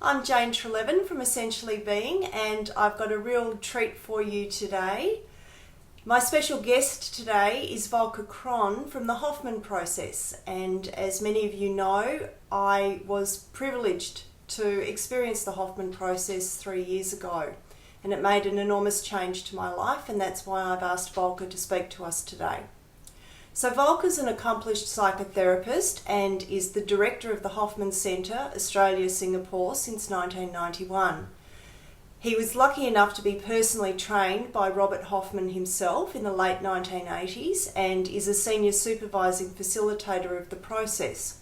I'm Jane Trelevin from Essentially Being, and I've got a real treat for you today. My special guest today is Volker Krohn from the Hoffman Process, and as many of you know, I was privileged to experience the Hoffman Process 3 years ago, and it made an enormous change to my life, and that's why I've asked Volker to speak to us today. So Volker's an accomplished psychotherapist and is the director of the Hoffman Centre, Australia, Singapore, since 1991. He was lucky enough to be personally trained by Robert Hoffman himself in the late 1980s and is a senior supervising facilitator of the process.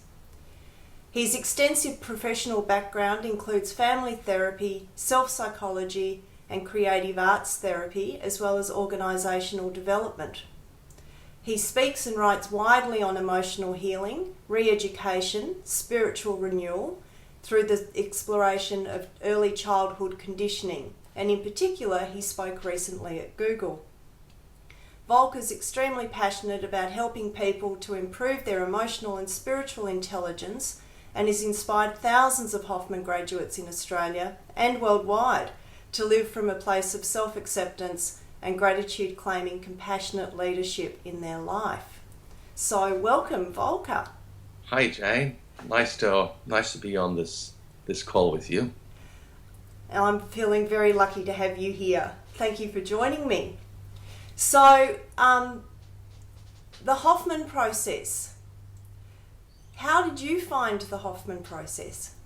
His extensive professional background includes family therapy, self-psychology and creative arts therapy, as well as organisational development. He speaks and writes widely on emotional healing, re-education, spiritual renewal, through the exploration of early childhood conditioning, and in particular, he spoke recently at Google. Volker's extremely passionate about helping people to improve their emotional and spiritual intelligence and has inspired thousands of Hoffman graduates in Australia and worldwide to live from a place of self-acceptance and gratitude, claiming compassionate leadership in their life. So welcome, Volker. Hi, Jane. Nice to be on this call with you. I'm feeling very lucky to have you here. Thank you for joining me. So, the Hoffman Process. How did you find the Hoffman Process?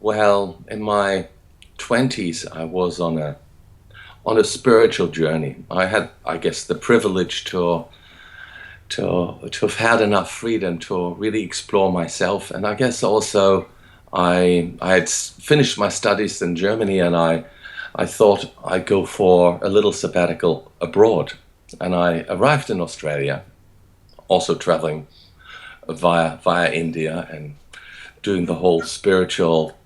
Well, in my 20s, I was on a spiritual journey. I had, I guess, the privilege to have had enough freedom to really explore myself, and I guess also I had finished my studies in Germany, and I thought I'd go for a little sabbatical abroad, and I arrived in Australia, also traveling via India and doing the whole spiritual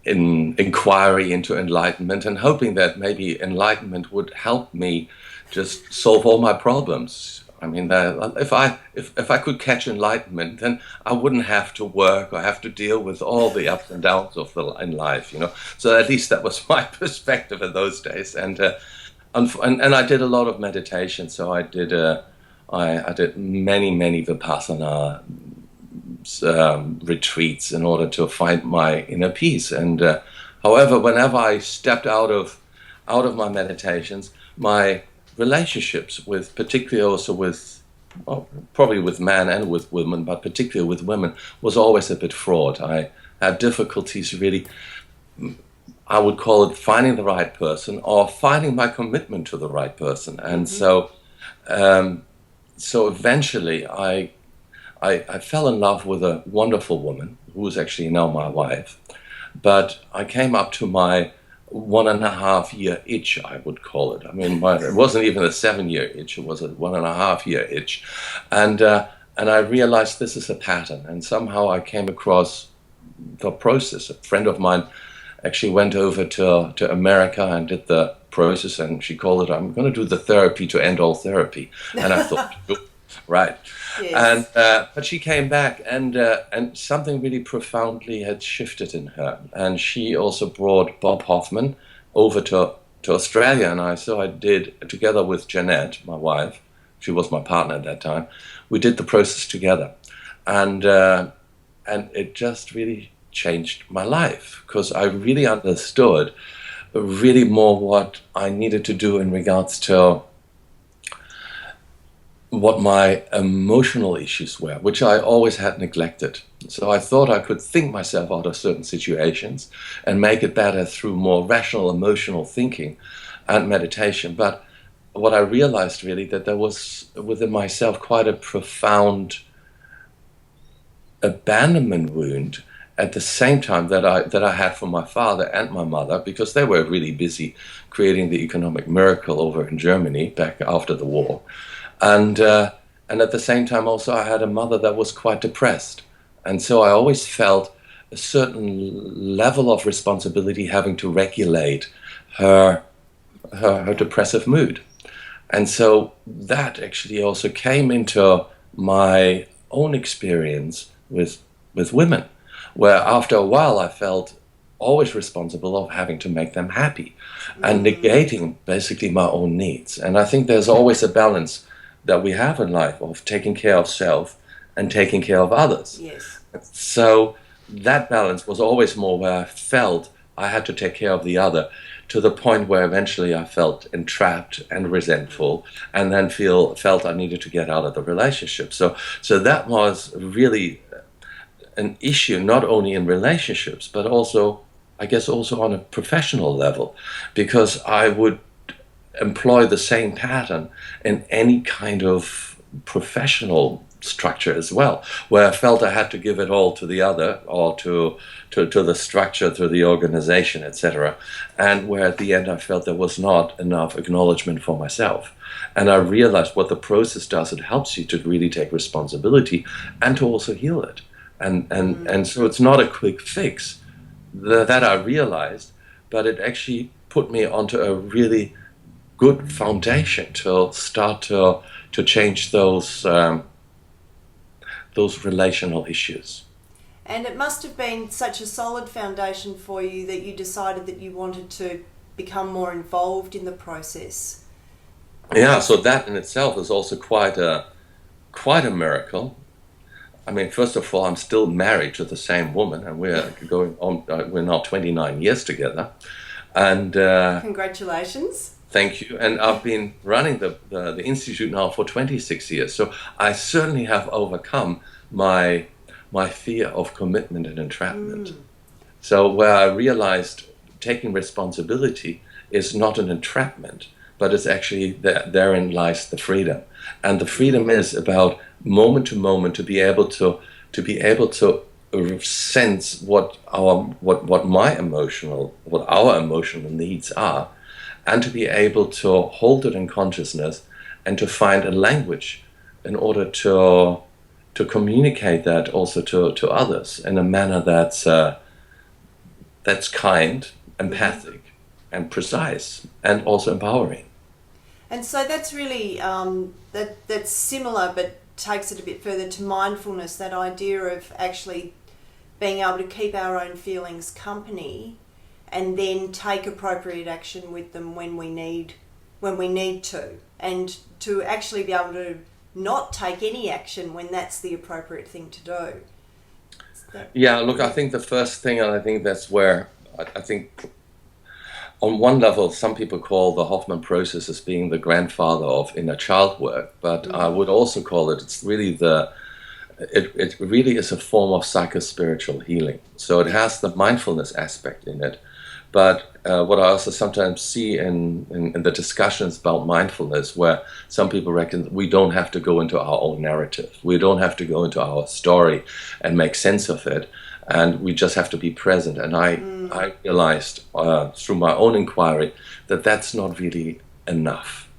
inquiry into enlightenment, and hoping that maybe enlightenment would help me just solve all my problems. I mean, if I could catch enlightenment, then I wouldn't have to work or have to deal with all the ups and downs in life, you know. So at least that was my perspective in those days, and I did a lot of meditation. So I did many vipassana retreats in order to find my inner peace. And however, whenever I stepped out of my meditations, my relationships with, particularly also with, well, probably with men and with women, but particularly with women, was always a bit fraught. I had difficulties really, I would call it finding the right person or finding my commitment to the right person. And so eventually I fell in love with a wonderful woman who is actually now my wife, but I came up to my 1.5-year itch, I would call it. I mean, it wasn't even a 7-year itch; it was a 1.5-year itch, and I realized this is a pattern. And somehow I came across the process. A friend of mine actually went over to America and did the process, and she called it, "I'm going to do the therapy to end all therapy." And I thought, right. Yes. But she came back, and something really profoundly had shifted in her. And she also brought Bob Hoffman over to Australia, and I did, together with Jeanette, my wife. She was my partner at that time. We did the process together, and it just really changed my life, because I really understood really more what I needed to do in regards to what my emotional issues were, which I always had neglected. So I thought I could think myself out of certain situations and make it better through more rational emotional thinking and meditation. But what I realized really, that there was within myself quite a profound abandonment wound at the same time that I had from my father and my mother, because they were really busy creating the economic miracle over in Germany back after the war. And at the same time also I had a mother that was quite depressed. And so I always felt a certain level of responsibility having to regulate her depressive mood. And so that actually also came into my own experience with women, where after a while I felt always responsible of having to make them happy and negating basically my own needs. And I think there's always a balance that we have in life of taking care of self and taking care of others. Yes. So that balance was always more where I felt I had to take care of the other, to the point where eventually I felt entrapped and resentful, and then felt I needed to get out of the relationship. So that was really an issue, not only in relationships, but also, I guess, also on a professional level, because I would employ the same pattern in any kind of professional structure as well, where I felt I had to give it all to the other, or to the structure, to the organization, etc., and where at the end I felt there was not enough acknowledgement for myself. And I realized what the process does, it helps you to really take responsibility and to also heal it. And so it's not a quick fix, that I realized, but it actually put me onto a really good foundation to start to change those relational issues. And it must have been such a solid foundation for you that you decided that you wanted to become more involved in the process. Yeah, so that in itself is also quite a miracle. I mean, first of all, I'm still married to the same woman, and we're going on. We're now 29 years together, and congratulations. Thank you. And I've been running the institute now for 26 years, so I certainly have overcome my fear of commitment and entrapment. So where I realized taking responsibility is not an entrapment, but it's actually therein lies the freedom. And the freedom is about moment to moment to be able to sense what our emotional needs are, and to be able to hold it in consciousness and to find a language in order to communicate that also to others in a manner that's kind, empathic, and precise, and also empowering. And so that's really that's similar, but takes it a bit further to mindfulness. That idea of actually being able to keep our own feelings company, and then take appropriate action with them when we need to, and to actually be able to not take any action when that's the appropriate thing to do. Yeah, look, I think the first thing, and I think that's where I think on one level some people call the Hoffman Process as being the grandfather of inner child work, but I would also call it's really it really is a form of psychospiritual healing. So it has the mindfulness aspect in it. But what I also sometimes see in the discussions about mindfulness, where some people reckon we don't have to go into our own narrative, we don't have to go into our story and make sense of it, and we just have to be present. And I realized through my own inquiry that that's not really enough.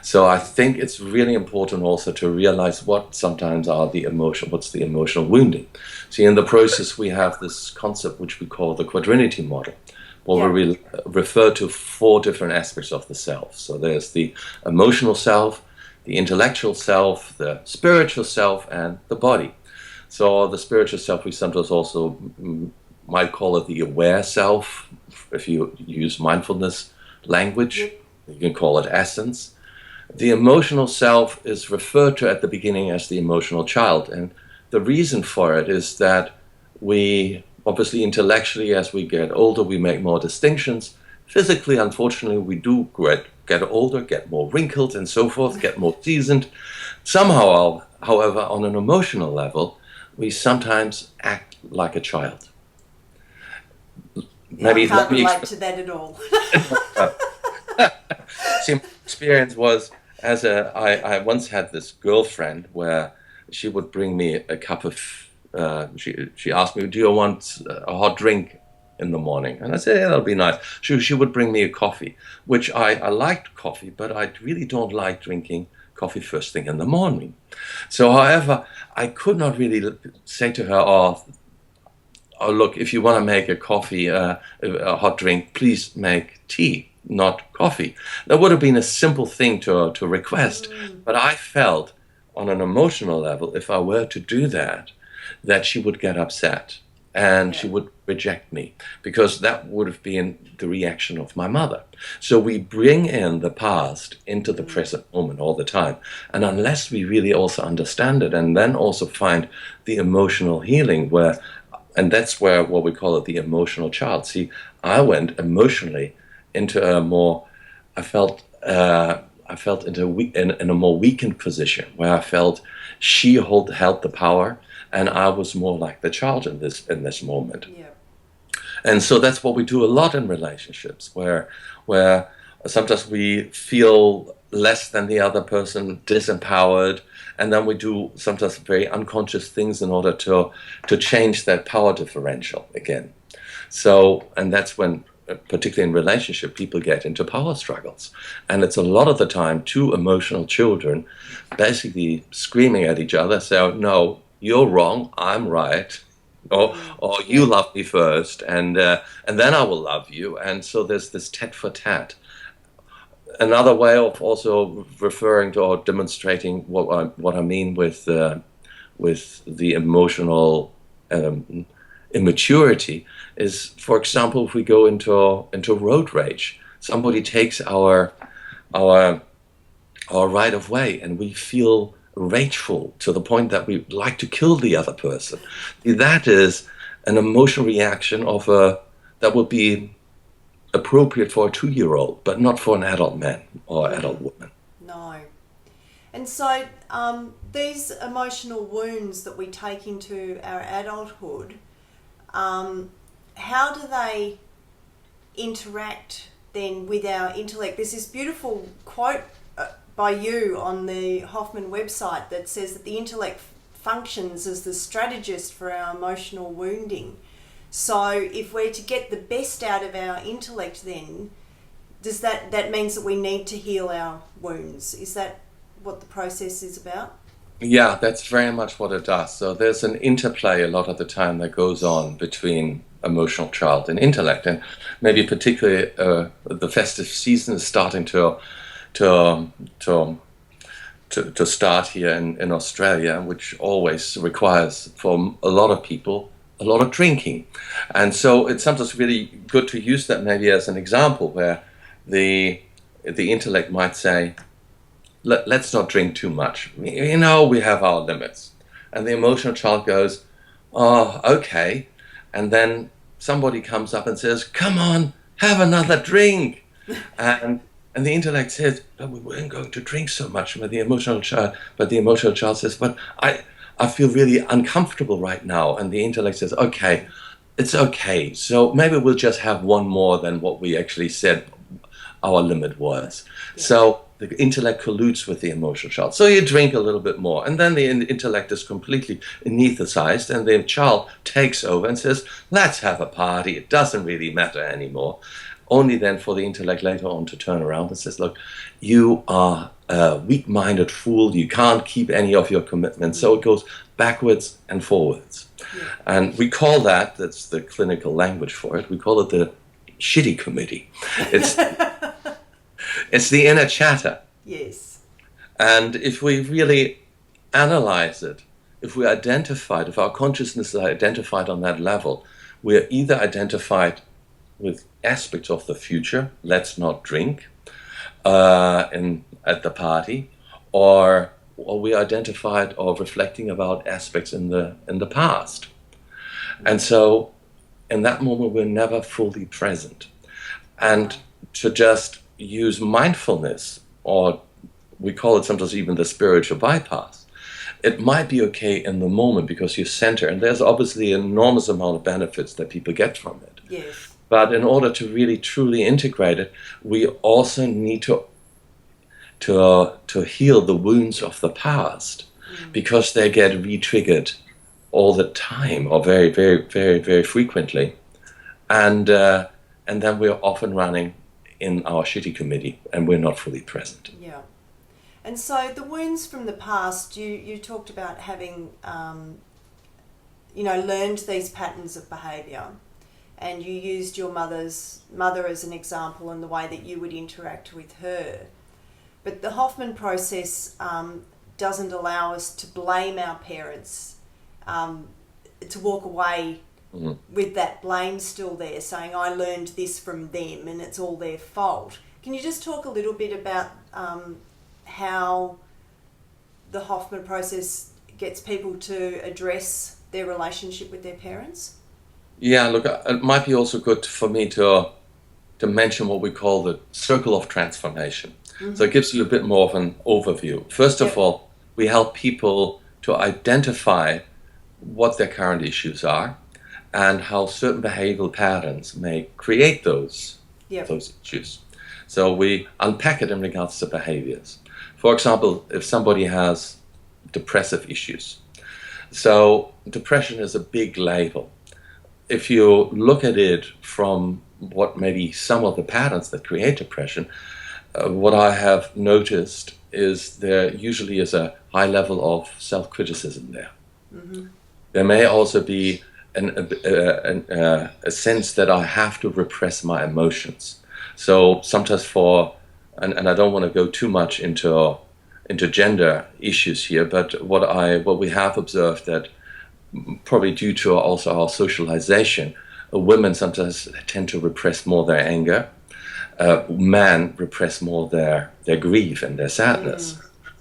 So I think it's really important also to realize what sometimes what's the emotional wounding. See, in the process we have this concept which we call the quadrinity model, where we refer to 4 different aspects of the self. So there's the emotional self, the intellectual self, the spiritual self, and the body. So the spiritual self, we sometimes also might call it the aware self. If you use mindfulness language, you can call it essence. The emotional self is referred to at the beginning as the emotional child. And the reason for it is that we obviously, intellectually, as we get older, we make more distinctions. Physically, unfortunately, we do get older, get more wrinkled and so forth, get more seasoned. Somehow, however, on an emotional level, we sometimes act like a child. Maybe I can't relate to that at all. See, my experience was, I once had this girlfriend where she would bring me a cup of she asked me, do you want a hot drink in the morning? And I said, yeah, that'll be nice. She would bring me a coffee, which I liked coffee, but I really don't like drinking coffee first thing in the morning. So, however, I could not really say to her, oh look, if you want to make a coffee, a hot drink, please make tea, not coffee. That would have been a simple thing to request. But I felt on an emotional level, if I were to do that she would get upset and Yeah. she would reject me, because that would have been the reaction of my mother. So we bring in the past into the present moment all the time. And unless we really also understand it and then also find the emotional healing and that's where what we call it the emotional child. See, I went emotionally into a more, I felt in a more weakened position where I felt she held the power, and I was more like the child in this moment. Yeah. And so that's what we do a lot in relationships, where sometimes we feel less than the other person, disempowered, and then we do sometimes very unconscious things in order to change that power differential again. So, and that's when, particularly in relationship, people get into power struggles. And it's a lot of the time two emotional children basically screaming at each other, so, no, you're wrong, I'm right. Or you love me first, and then I will love you. And so there's this tat for tat. Another way of also referring to or demonstrating what I mean with the emotional immaturity is, for example, if we go into road rage, somebody takes our right of way, and we feel rageful to the point that we like to kill the other person. That is an emotional reaction that would be appropriate for a 2-year-old, but not for an adult man or adult woman. No. And so these emotional wounds that we take into our adulthood, how do they interact then with our intellect? There's this beautiful quote by you on the Hoffman website that says that the intellect functions as the strategist for our emotional wounding. So if we're to get the best out of our intellect, then does that means that we need to heal our wounds? Is that what the process is about? Yeah, that's very much what it does. So there's an interplay a lot of the time that goes on between emotional child and intellect, and maybe particularly the festive season is starting to start here in Australia, which always requires for a lot of people a lot of drinking. And so it's sometimes really good to use that maybe as an example where the intellect might say, let's not drink too much. You know, we have our limits. And the emotional child goes, oh, okay. And then somebody comes up and says, come on, have another drink. And the intellect says, but we weren't going to drink so much. But the emotional child says, but I feel really uncomfortable right now. And the intellect says, okay, it's okay. So maybe we'll just have one more than what we actually said our limit was. Yeah. So the intellect colludes with the emotional child. So you drink a little bit more. And then the intellect is completely anesthetized, and the child takes over and says, let's have a party. It doesn't really matter anymore. Only then for the intellect later on to turn around and says, look, you are a weak-minded fool. You can't keep any of your commitments. So it goes backwards and forwards. Yeah. And we call that's the clinical language for it, we call it the shitty committee. It's the inner chatter. Yes. And if we really analyze it, if our consciousness is identified on that level, we're either identified with aspects of the future, let's not drink at the party, or we identified or reflecting about aspects in the past. And so in that moment we're never fully present. And to just use mindfulness, or we call it sometimes even the spiritual bypass, it might be okay in the moment because you center, and there's obviously an enormous amount of benefits that people get from it. Yes. But in order to really truly integrate it, we also need to heal the wounds of the past, because they get re-triggered all the time, or very, very, very, very frequently, and then we're often running in our shitty committee, and we're not fully present. Yeah. And so the wounds from the past, you talked about having, learned these patterns of behaviour, and you used your mother as an example and the way that you would interact with her. But the Hoffman process doesn't allow us to blame our parents, to walk away with that blame still there, saying I learned this from them and it's all their fault. Can you just talk a little bit about how the Hoffman process gets people to address their relationship with their parents? Yeah, look, it might be also good for me to mention what we call the circle of transformation. So it gives you a bit more of an overview. First of all, we help people to identify what their current issues are and how certain behavioral patterns may create those issues. So we unpack it in regards to behaviors. For example, if somebody has depressive issues. So depression is a big label. If you look at it from what maybe some of the patterns that create depression, what I have noticed is there usually is a high level of self-criticism there. There may also be a sense that I have to repress my emotions. So sometimes and I don't want to go too much into gender issues here, but what we have observed that probably due to also our socialization, women sometimes tend to repress more their anger. Men repress more their grief and their sadness.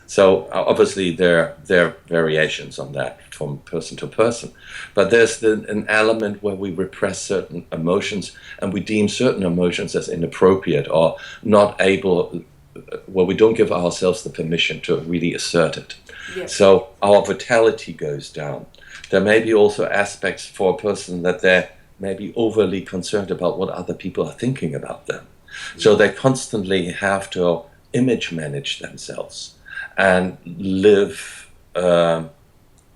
So obviously there are variations on that from person to person. But there's an element where we repress certain emotions and we deem certain emotions as inappropriate or not able, where we don't give ourselves the permission to really assert it. Yep. So our vitality goes down. There may be also aspects for a person that they're maybe overly concerned about what other people are thinking about them. So they constantly have to image manage themselves and live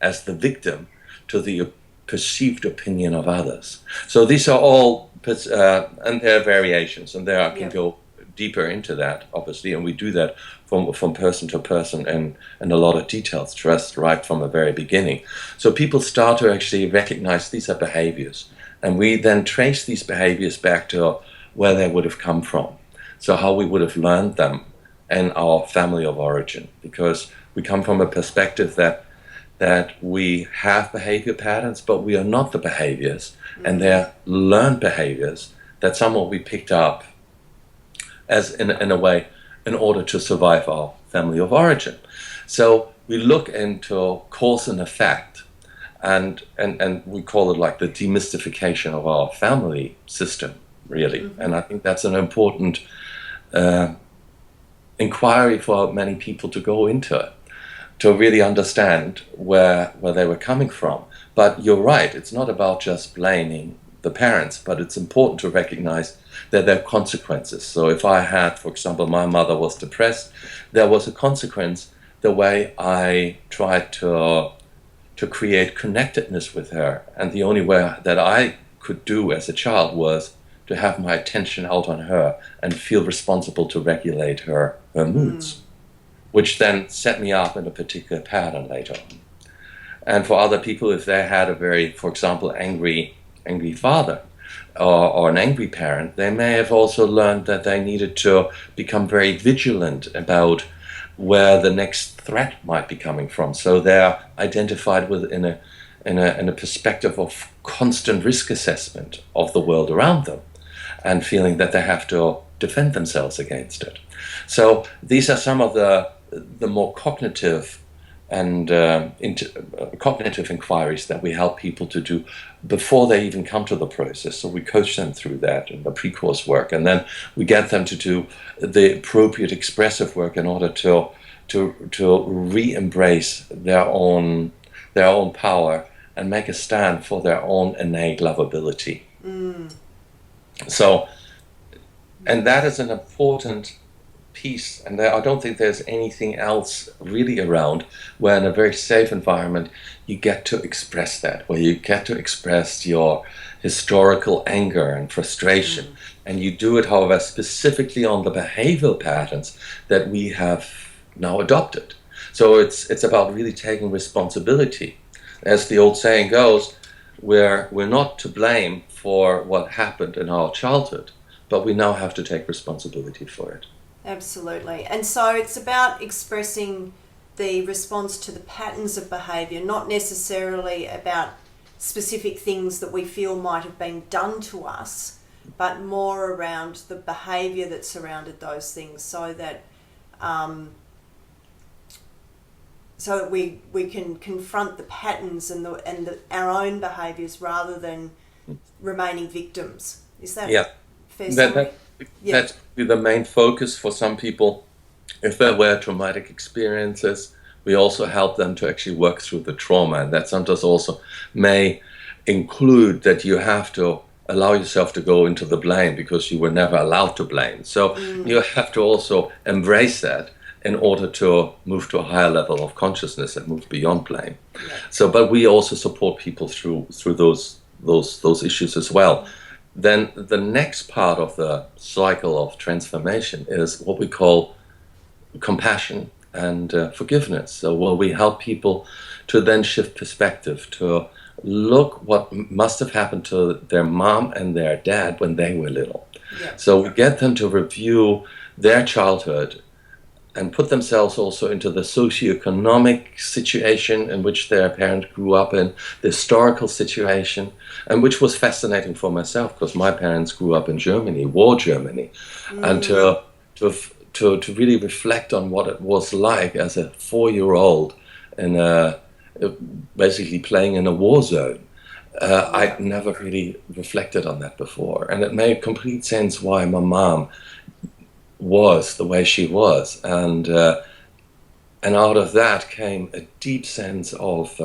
as the victim to the perceived opinion of others. So these are all, and there are variations, and there I can go deeper into that, obviously, and we do that from person to person and a lot of details, just right from the very beginning. So people start to actually recognize these are behaviors, and we then trace these behaviors back to where they would have come from. So how we would have learned them in our family of origin, because we come from a perspective that we have behavior patterns, but we are not the behaviors, and they're learned behaviors that somewhat we picked up as in a way in order to survive our family of origin. So we look into cause and effect, and we call it like the demystification of our family system, really. And I think that's an important inquiry for many people to go into, to really understand where they were coming from. But you're right, it's not about just blaming the parents, but it's important to recognize that there are consequences. So if I had, for example, my mother was depressed, there was a consequence the way I tried to create connectedness with her. And the only way that I could do as a child was to have my attention out on her and feel responsible to regulate her moods, which then set me up in a particular pattern later on. And for other people, if they had a very, for example, angry father or an angry parent, they may have also learned that they needed to become very vigilant about where the next threat might be coming from. So they're identified with in a perspective of constant risk assessment of the world around them, and feeling that they have to defend themselves against it. So these are some of the more cognitive and cognitive inquiries that we help people to do before they even come to the process. So we coach them through that in the pre-course work, and then we get them to do the appropriate expressive work in order to re-embrace their own power and make a stand for their own innate lovability. So, and that is an important piece, and I don't think there's anything else really around where in a very safe environment you get to express that, where you get to express your historical anger and frustration, and you do it, however, specifically on the behavioral patterns that we have now adopted. So it's about really taking responsibility. As the old saying goes, we're not to blame for what happened in our childhood, but we now have to take responsibility for it. Absolutely. And so it's about expressing the response to the patterns of behaviour, not necessarily about specific things that we feel might have been done to us, but more around the behaviour that surrounded those things, so that we can confront the patterns and our own behaviours rather than remaining victims. Is that fair summary? That's the main focus for some people. If there were traumatic experiences, we also help them to actually work through the trauma, and that sometimes also may include that you have to allow yourself to go into the blame because you were never allowed to blame. So you have to also embrace that in order to move to a higher level of consciousness and move beyond blame. Yeah. So, but we also support people through those issues as well. Then the next part of the cycle of transformation is what we call compassion and forgiveness. So where we help people to then shift perspective, to look what must have happened to their mom and their dad when they were little. Yeah. So we get them to review their childhood and put themselves also into the socioeconomic situation in which their parent grew up in, the historical situation, and which was fascinating for myself because my parents grew up in Germany, war Germany, and to really reflect on what it was like as a 4-year-old in basically playing in a war zone. I'd never really reflected on that before, and it made complete sense why my mom was the way she was, and out of that came a deep sense of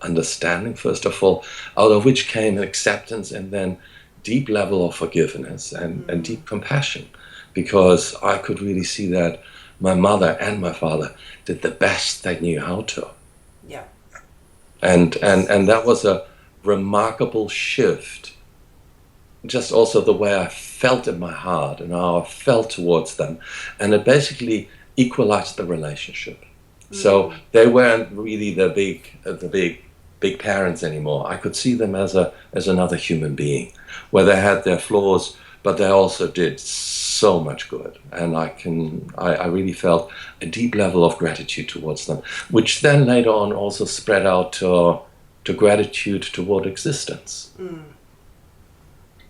understanding, first of all, out of which came acceptance, and then deep level of forgiveness and deep compassion, because I could really see that my mother and my father did the best they knew how to. Yeah. And that was a remarkable shift. Just also the way I felt in my heart and how I felt towards them, and it basically equalized the relationship. So they weren't really the big parents anymore. I could see them as another human being, where they had their flaws, but they also did so much good. And I really felt a deep level of gratitude towards them, which then later on also spread out to gratitude toward existence.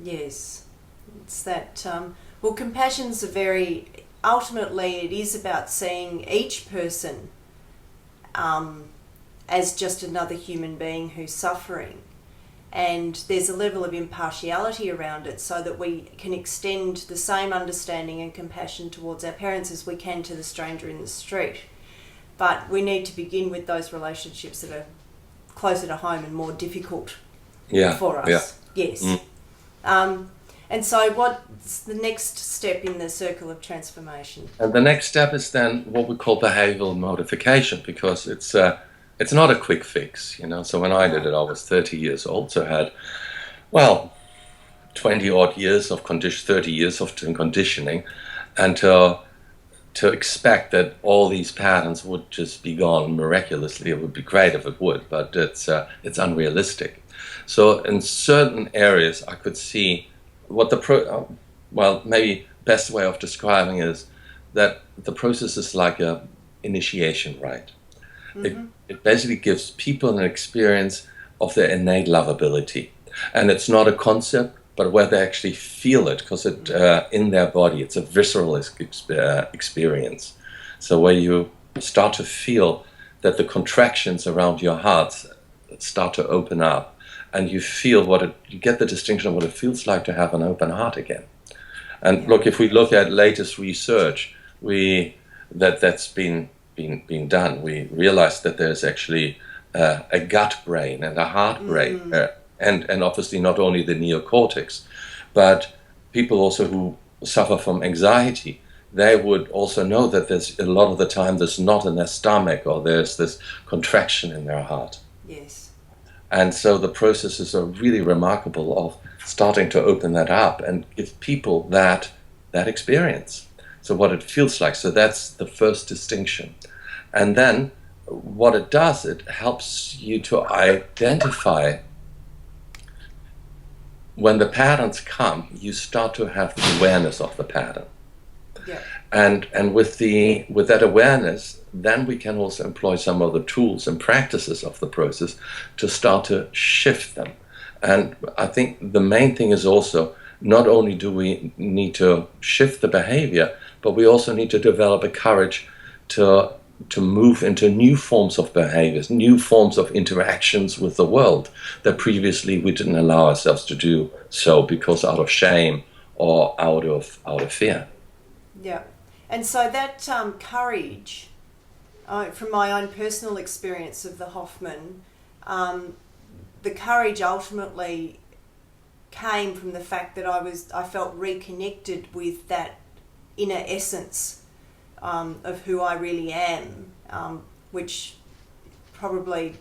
Yes, it's that, well, compassion's ultimately it is about seeing each person as just another human being who's suffering. And there's a level of impartiality around it so that we can extend the same understanding and compassion towards our parents as we can to the stranger in the street. But we need to begin with those relationships that are closer to home and more difficult for us. Yeah. Yes. And so what's the next step in the circle of transformation? And the next step is then what we call behavioral modification, because it's not a quick fix, you know. So when I did it, I was 30 years old, so I had, 20 odd years of 30 years of conditioning, and to expect that all these patterns would just be gone miraculously. It would be great if it would, but it's unrealistic. So in certain areas, I could see what maybe best way of describing is that the process is like a initiation rite. It basically gives people an experience of their innate lovability, and it's not a concept, but where they actually feel it, because it in their body, it's a visceral experience. So where you start to feel that the contractions around your heart start to open up, and you feel you get the distinction of what it feels like to have an open heart again. And look, if we look at latest research, that's been done, we realized that there's actually a gut brain and a heart brain, and obviously not only the neocortex, but people also who suffer from anxiety, they would also know that there's a lot of the time there's knot in their stomach, or there's this contraction in their heart. Yes. And so the processes are really remarkable of starting to open that up and give people that experience. So what it feels like. So that's the first distinction. And then what it does, it helps you to identify when the patterns come, you start to have the awareness of the pattern. Yeah. And with that awareness, then we can also employ some of the tools and practices of the process to start to shift them. And I think the main thing is also, not only do we need to shift the behavior, but we also need to develop a courage to move into new forms of behaviors, new forms of interactions with the world that previously we didn't allow ourselves to do so, because out of shame or out of fear. Yeah. And so that courage, from my own personal experience of the Hoffman, the courage ultimately came from the fact that I felt reconnected with that inner essence of who I really am, which probably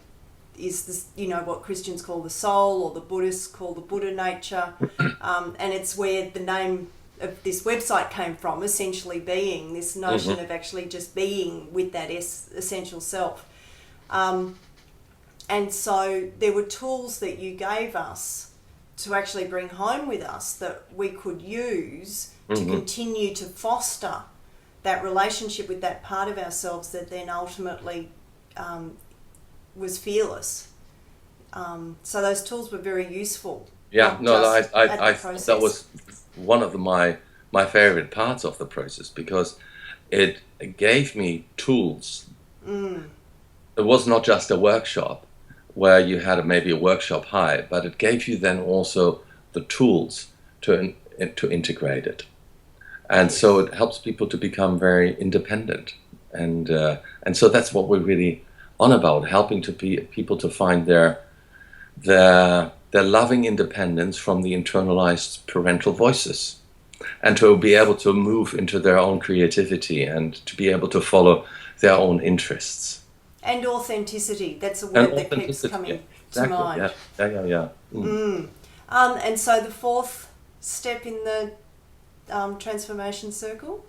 is this, what Christians call the soul, or the Buddhists call the Buddha nature, and it's where the name of this website came from, essentially being, this notion of actually just being with that essential self. And so there were tools that you gave us to actually bring home with us that we could use to continue to foster that relationship with that part of ourselves that then ultimately was fearless. So those tools were very useful. Yeah, no, I that was one of my favorite parts of the process, because it gave me tools. It was not just a workshop where you had maybe a workshop high, but it gave you then also the tools to integrate it. And so it helps people to become very independent, and so that's what we're really on about, helping people to find their loving independence from the internalized parental voices, and to be able to move into their own creativity and to be able to follow their own interests. And authenticity, that's a word that keeps coming to mind. Yeah. And so the fourth step in the transformation circle?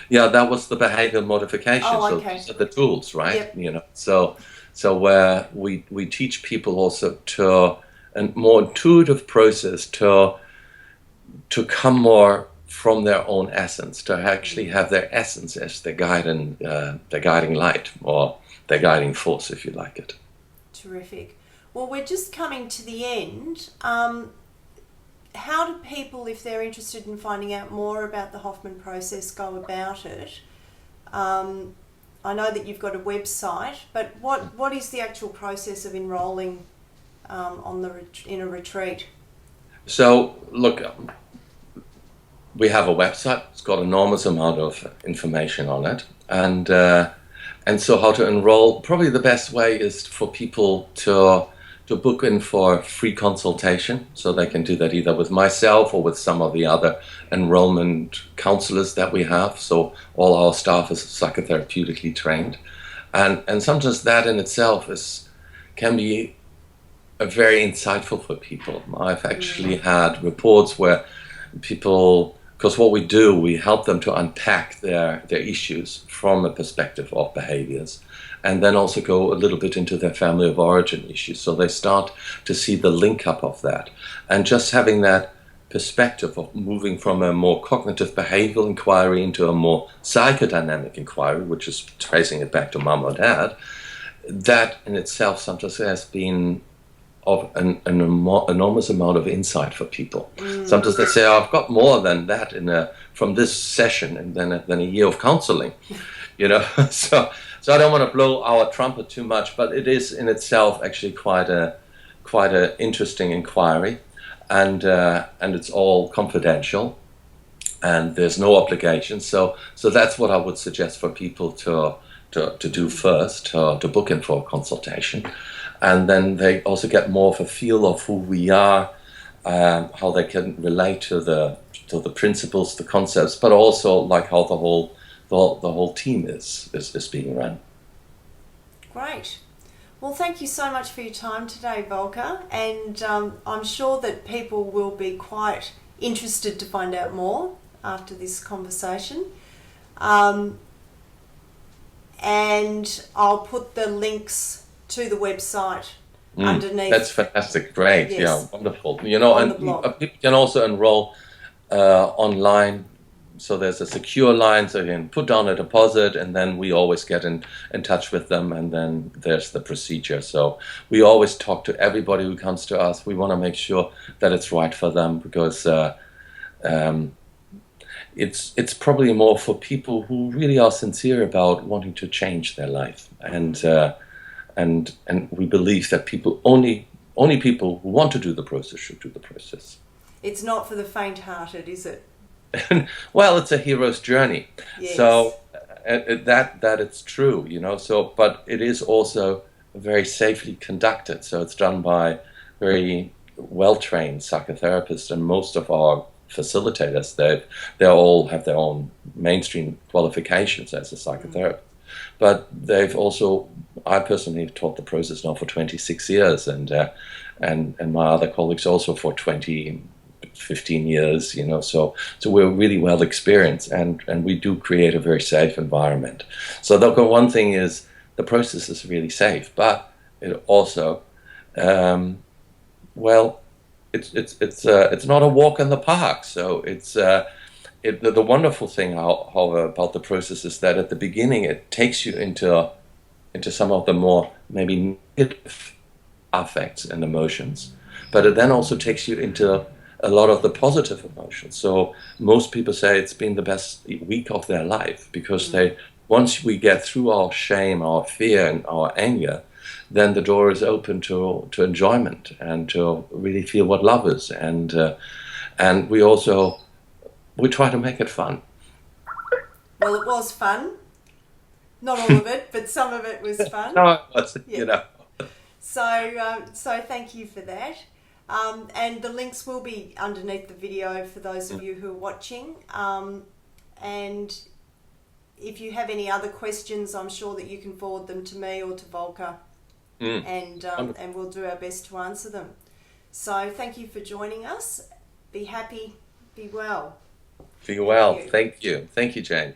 Yeah, that was the behavior modification. Oh, okay. So the tools, right? Yep. So where we teach people also to a more intuitive process to come more from their own essence, to actually have their essence as their guiding light, or their guiding force, if you like it. Terrific. Well, we're just coming to the end. How do people, if they're interested in finding out more about the Hoffman process, go about it? I know that you've got a website, but what is the actual process of enrolling in a retreat? So, look, we have a website. It's got an enormous amount of information on it, and so how to enroll? Probably the best way is for people to book in for free consultation, so they can do that either with myself or with some of the other enrollment counselors that we have. So all our staff is psychotherapeutically trained, and sometimes that in itself can be very insightful for people. I've actually had reports where people, because what we do, we help them to unpack their issues from a perspective of behaviors, and then also go a little bit into their family of origin issues. So they start to see the link up of that. And just having that perspective of moving from a more cognitive behavioral inquiry into a more psychodynamic inquiry, which is tracing it back to mom or dad, that in itself sometimes has been of an enormous amount of insight for people. Sometimes they say, oh, I've got more than that from this session and than a year of counseling. So I don't want to blow our trumpet too much, but it is in itself actually quite a interesting inquiry, and it's all confidential, and there's no obligation. So that's what I would suggest for people to do first, to book in for a consultation, and then they also get more of a feel of who we are, how they can relate to the principles, the concepts, but also like how the whole team is being run. Great. Well, thank you so much for your time today, Volker, and I'm sure that people will be quite interested to find out more after this conversation. And I'll put the links to the website underneath. That's fantastic. Great. Yes. Yeah, wonderful. And people can also enroll online so there's a secure line, so you can put down a deposit, and then we always get in touch with them, and then there's the procedure. So we always talk to everybody who comes to us. We want to make sure that it's right for them, because it's probably more for people who really are sincere about wanting to change their life, and we believe that only people who want to do the process should do the process. It's not for the faint-hearted, is it? Well, it's a hero's journey. Yes. So that it's true, you know. So, but it is also very safely conducted. So it's done by very well-trained psychotherapists, and most of our facilitators, they all have their own mainstream qualifications as a psychotherapist. But they've also, I personally have taught the process now for 26 years, and my other colleagues also for 15 years, you know, so we're really well experienced, and we do create a very safe environment. So the one thing is the process is really safe, but it also, well, it's not a walk in the park. So the wonderful thing, however, about the process is that at the beginning it takes you into some of the more maybe negative affects and emotions, but it then also takes you into a lot of the positive emotions. So most people say it's been the best week of their life, because once we get through our shame, our fear, and our anger, then the door is open to enjoyment and to really feel what love is, and we try to make it fun. Well, it was fun. Not all of it, but some of it was fun. No, it was, yeah. You know. So thank you for that. And the links will be underneath the video for those of you who are watching. And if you have any other questions, I'm sure that you can forward them to me or to Volker, and we'll do our best to answer them. So thank you for joining us. Be happy, be well. Be well. Thank you. Thank you, Jane.